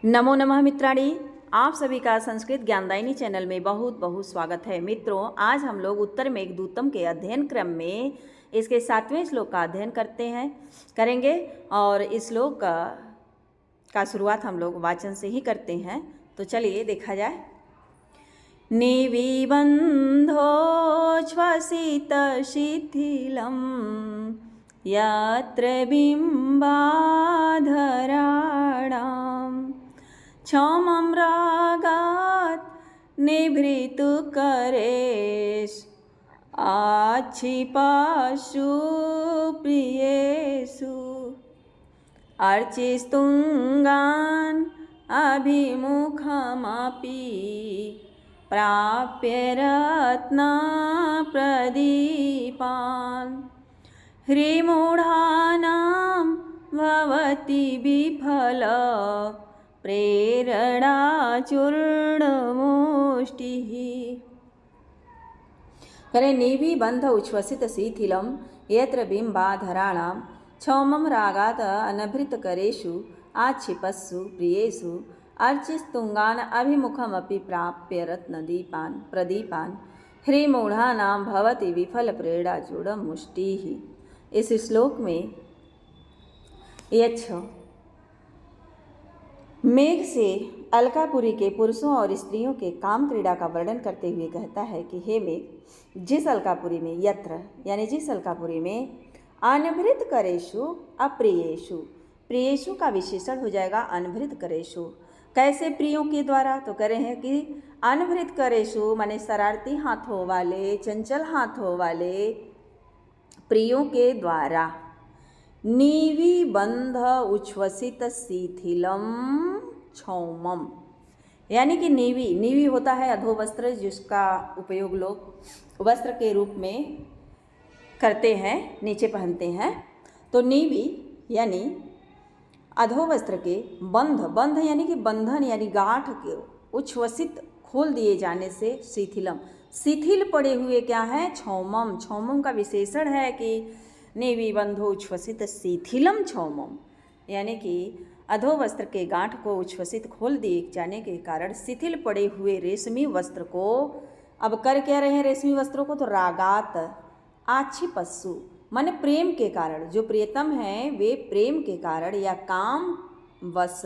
नमो नमः मित्राणी, आप सभी का संस्कृत ज्ञानदायिनी चैनल में बहुत बहुत स्वागत है। मित्रों, आज हम लोग उत्तर मेघदूतम के अध्ययन क्रम में इसके 7वें श्लोक का अध्ययन करेंगे और इस श्लोक का शुरुआत हम लोग वाचन से ही करते हैं। तो चलिए देखा जाए। निविबन्धोच्छ्वसित शिथिलं यत्र बिम्बाधराणाम् क्षमं रागात् निभृतु करेश आक्षिपाशु प्रियेषु अर्चिस्तुङ्गान् अभिमुखमपि प्राप्य रत्नप्रदीपान् ह्रीमूढानां भवति विफल प्रेरणा चूर्णमुष्टिः। करें निविबन्ध उच्छ्वसित शिथिलं यत्र बिम्बाधराणां क्षौमं रागात् अनभृतकरेषु आक्षिपस्सु प्रियेषु अर्चिस्तुङ्गान् अभिमुखमपि प्राप्य रत्नदीपान् प्रदीपान् ह्रीमूढानां भवति विफल प्रेरणा चूर्णमुष्टिः। इस श्लोक में यक्ष मेघ से अलकापुरी के पुरुषों और स्त्रियों के काम क्रीड़ा का वर्णन करते हुए कहता है कि हे मेघ, जिस अलकापुरी में यत्र यानी जिस अलकापुरी में अनभृत करेशु अप्रियेषु, प्रियेषु का विशेषण हो जाएगा अनभृत करेशु। कैसे प्रियों के द्वारा? तो कह रहे हैं कि अनभृत करेशु माने शरारती हाथों वाले, चंचल हाथों वाले प्रियों के द्वारा निविबन्ध उच्छ्वसित शिथिलम क्षौमम, यानी कि नीवी होता है अधोवस्त्र, जिसका उपयोग लोग वस्त्र के रूप में करते हैं, नीचे पहनते हैं। तो नीवी यानी अधोवस्त्र के बंध यानी कि बंधन यानी गांठ के उच्छ्वसित खोल दिए जाने से शिथिलम, शिथिल पड़े हुए क्या है? क्षौमम। क्षौमम का विशेषण है कि निविबन्धो उच्छ्वसित शिथिलम क्षौमम, यानी कि अधोवस्त्र के गांठ को उच्छ्वसित खोल दिए जाने के कारण शिथिल पड़े हुए रेशमी वस्त्र को अब कर क्या रहे हैं? रेशमी वस्त्रों को तो रागात आक्षिपस्सु माने प्रेम के कारण, जो प्रियतम हैं वे प्रेम के कारण या काम वश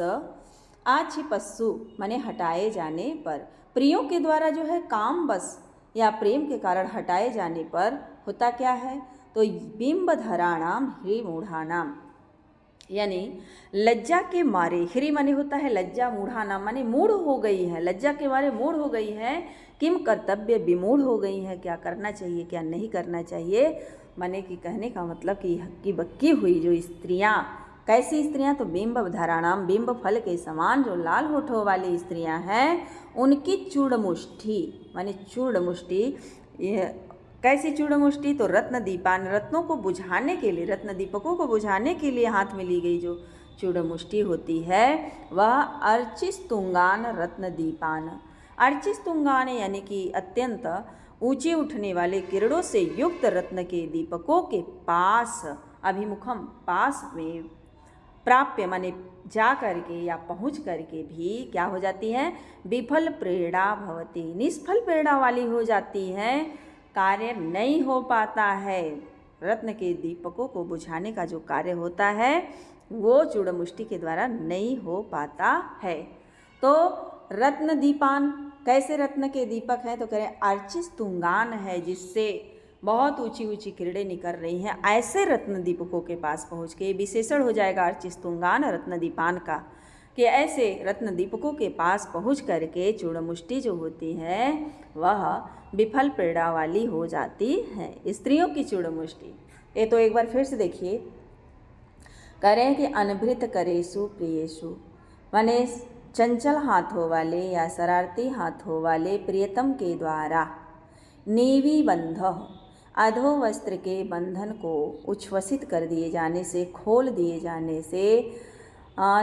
आक्षिपस्सु माने हटाए जाने पर, प्रियों के द्वारा जो है काम वश या प्रेम के कारण हटाए जाने पर होता क्या है? तो बिंबधराणाम ह्रीमूढ़ानाम, यानी लज्जा के मारे, ह्री माने होता है लज्जा, मूढ़ानाम माने मूढ़ हो गई है, लज्जा के मारे मूढ़ हो गई है, किम कर्तव्य विमूढ़ हो गई है, क्या करना चाहिए क्या नहीं करना चाहिए, माने कि कहने का मतलब कि हक्की बक्की हुई जो स्त्रियां, कैसी स्त्रियां? तो बिंबधराणाम, बिंब फल के समान जो लाल होठों वाली स्त्रियां हैं, उनकी चूड़मुष्टि माने चूड़मुष्टि, कैसी चूड़मुष्टि? तो रत्न दीपान, रत्नों को बुझाने के लिए, रत्न दीपकों को बुझाने के लिए हाथ में ली गई जो चूड़मुष्टि होती है वह अर्चिस्तुंगान रत्न दीपान, अर्चिस्तुंगान यानी कि अत्यंत ऊंचे उठने वाले किरणों से युक्त रत्न के दीपकों के पास, अभिमुखम पास में, प्राप्य माने जा करके या पहुँच करके भी क्या हो जाती है? विफल प्रेरणा भवती, निष्फल प्रेरणा वाली हो जाती है, कार्य नहीं हो पाता है। रत्न के दीपकों को बुझाने का जो कार्य होता है वो चूड़मुष्टि के द्वारा नहीं हो पाता है। तो रत्न दीपान, कैसे रत्न के दीपक हैं? तो कह रहे अर्चिस्तुंगान है, जिससे बहुत ऊंची ऊंची किरणें निकल रही हैं, ऐसे रत्न दीपकों के पास पहुँच के, विशेषण हो जाएगा अर्चिस्तुंगान रत्न दीपान का, कि ऐसे रत्न दीपकों के पास पहुँच करके चूड़मुष्टि जो होती है वह विफल प्रेरणा वाली हो जाती है, स्त्रियों की चूड़मुष्टि। ये तो एक बार फिर से देखिए, कह रहे हैं कि अनभृत करेशु प्रियेषु माने चंचल हाथों वाले या शरारती हाथों वाले प्रियतम के द्वारा निविबन्ध, अधोवस्त्र के बंधन को उच्छ्वसित कर दिए जाने से, खोल दिए जाने से,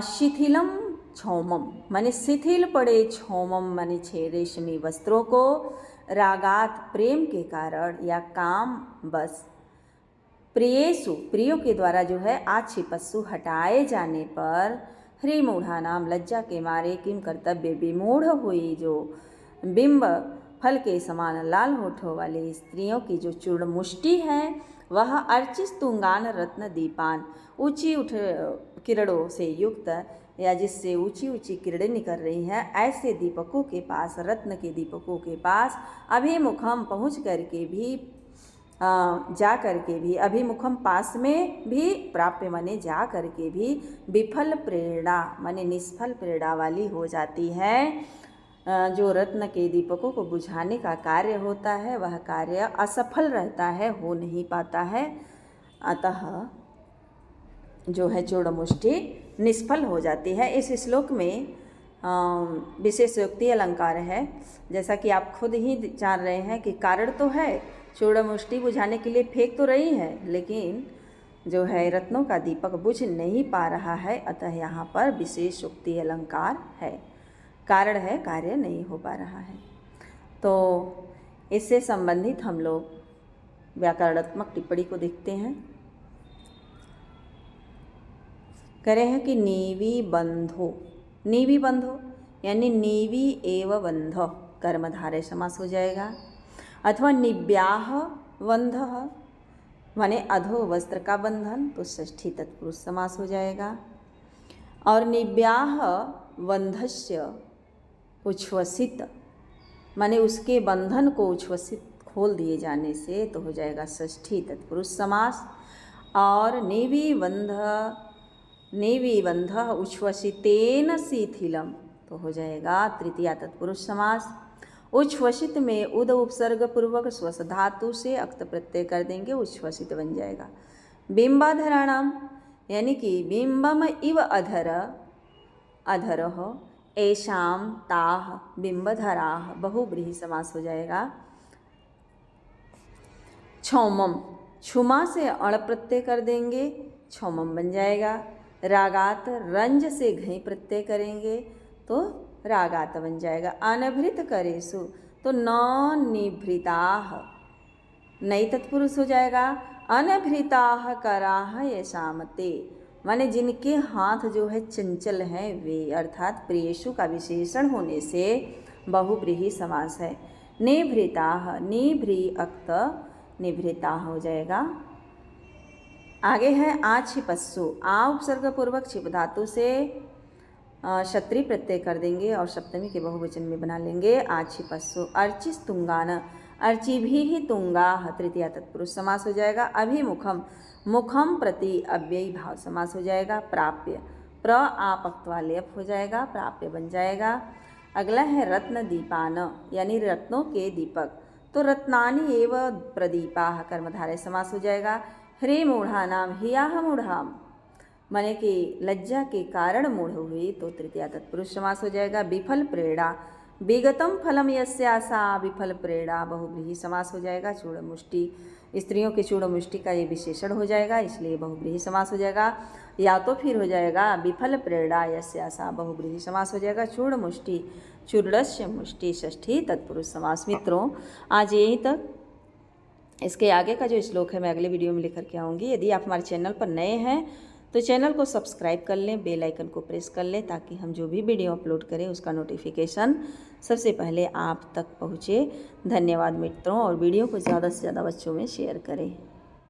शिथिलम क्षौमम माने शिथिल पड़े, क्षौमम माने छे रेशमी वस्त्रों को, रागात प्रेम के कारण या काम बस, प्रियेषु प्रियों के द्वारा जो है आक्षिपस्सु हटाए जाने पर, ह्रीमूढ़ानाम लज्जा के मारे किम कर्तव्य विमूढ़ हुई जो बिंब फल के समान लाल होठों वाली स्त्रियों की जो चूर्ण मुष्टि है वह अर्चिस तुंगान रत्न दीपान ऊंची उठ किरणों से युक्त या जिससे ऊंची ऊंची किरणें निकल रही हैं ऐसे दीपकों के पास, रत्न के दीपकों के पास अभिमुखम पहुँच करके भी जा करके भी, अभिमुखम पास में भी, प्राप्य माने जा करके भी, विफल प्रेरणा माने निष्फल प्रेरणा वाली हो जाती है। जो रत्न के दीपकों को बुझाने का कार्य होता है वह कार्य असफल रहता है, हो नहीं पाता है। अतः जो है चूड़मुष्टि निष्फल हो जाती है। इस श्लोक में विशेष युक्ति अलंकार है, जैसा कि आप खुद ही जान रहे हैं कि कारण तो है, चूड़मुष्टि बुझाने के लिए फेंक तो रही है, लेकिन जो है रत्नों का दीपक बुझ नहीं पा रहा है। अतः यहाँ पर विशेष युक्ति अलंकार है, कारण है, कार्य नहीं हो पा रहा है। तो इससे संबंधित हम लोग व्याकरणात्मक टिप्पणी को देखते हैं। कह रहे हैं कि नीवी बंधो, नीवी बंधो यानी नीवी एव बंध कर्मधारय समास हो जाएगा, अथवा निव्याह बंध माने अधो वस्त्र का बंधन, तो षष्ठी तत्पुरुष समास हो जाएगा। और निव्याह बंधस्य उच्छ्वसित माने उसके बंधन को उच्छ्वसित खोल दिए जाने से तो हो जाएगा षष्ठी तत्पुरुष समास। और नेवी बंध उच्छ्वसितेन शिथिलम तो हो जाएगा तृतीया तत्पुरुष समास। उच्छ्वसित में उद उपसर्ग पूर्वक स्वस धातु से अक्त प्रत्यय कर देंगे, उच्छ्वसित बन जाएगा। बिंबाधराणाम यानी कि बिंबम इव अधर अधरः ऐशाम ताह बिंबधराः बहुब्रीहि समास हो जाएगा। क्षौमम छुमा से अण प्रत्यय कर देंगे, क्षौमम बन जाएगा। रागात रंज से घई प्रत्यय करेंगे तो रागात बन जाएगा। अनभृत करेसु तो न निभृताः नई तत्पुरुष हो जाएगा। अनभृताः कराः यशामते माने जिनके हाथ जो है चंचल हैं वे, अर्थात प्रियेषु का विशेषण होने से बहुब्रीहि समास है। निभृताः निभृ अक्त निभृताः हो जाएगा। आगे है आक्षिपस्सु, आ उपसर्ग पूर्वक छिप धातु से क्षत्रि प्रत्यय कर देंगे और सप्तमी के बहुवचन में बना लेंगे आक्षिपस्सु। अर्चिस तुंगान अर्चि भी ही तुंगा तृतीया तत्पुरुष समास हो जाएगा। अभिमुखम मुखम प्रति अव्ययी भाव समास हो जाएगा। प्राप्य प्र आपक्त्वालेप हो जाएगा, प्राप्य बन जाएगा। अगला है रत्न दीपान यानी रत्नों के दीपक, तो रत्नानि एव प्रदीपाः कर्मधारय समास हो जाएगा। ह्री मूढ़ानाम हियाह मूढ़ाम माने कि लज्जा के कारण मूढ़ हुई तो तृतीया तत्पुरुष समास हो जाएगा। विफल प्रेरणा विगतम फलम यस्यासा विफल प्रेरणा बहुब्रीहि समास हो जाएगा। चूड़मुष्टि स्त्रियों के चूड़मुष्टि का ये विशेषण हो जाएगा, इसलिए बहुब्रीहि समास हो जाएगा। या तो फिर हो जाएगा विफल प्रेरणा यस्यासा बहुब्रीहि समास हो जाएगा। चूड़मुष्टि चूर्णस्य मुष्टि षष्ठी तत्पुरुष समास। मित्रों आज यहीं तक, इसके आगे का जो श्लोक है मैं अगले वीडियो में लेकर के आऊँगी। यदि आप हमारे चैनल पर नए हैं तो चैनल को सब्सक्राइब कर लें, बेल आइकन को प्रेस कर लें ताकि हम जो भी वीडियो अपलोड करें उसका नोटिफिकेशन सबसे पहले आप तक पहुँचे। धन्यवाद मित्रों, और वीडियो को ज़्यादा से ज़्यादा बच्चों में शेयर करें।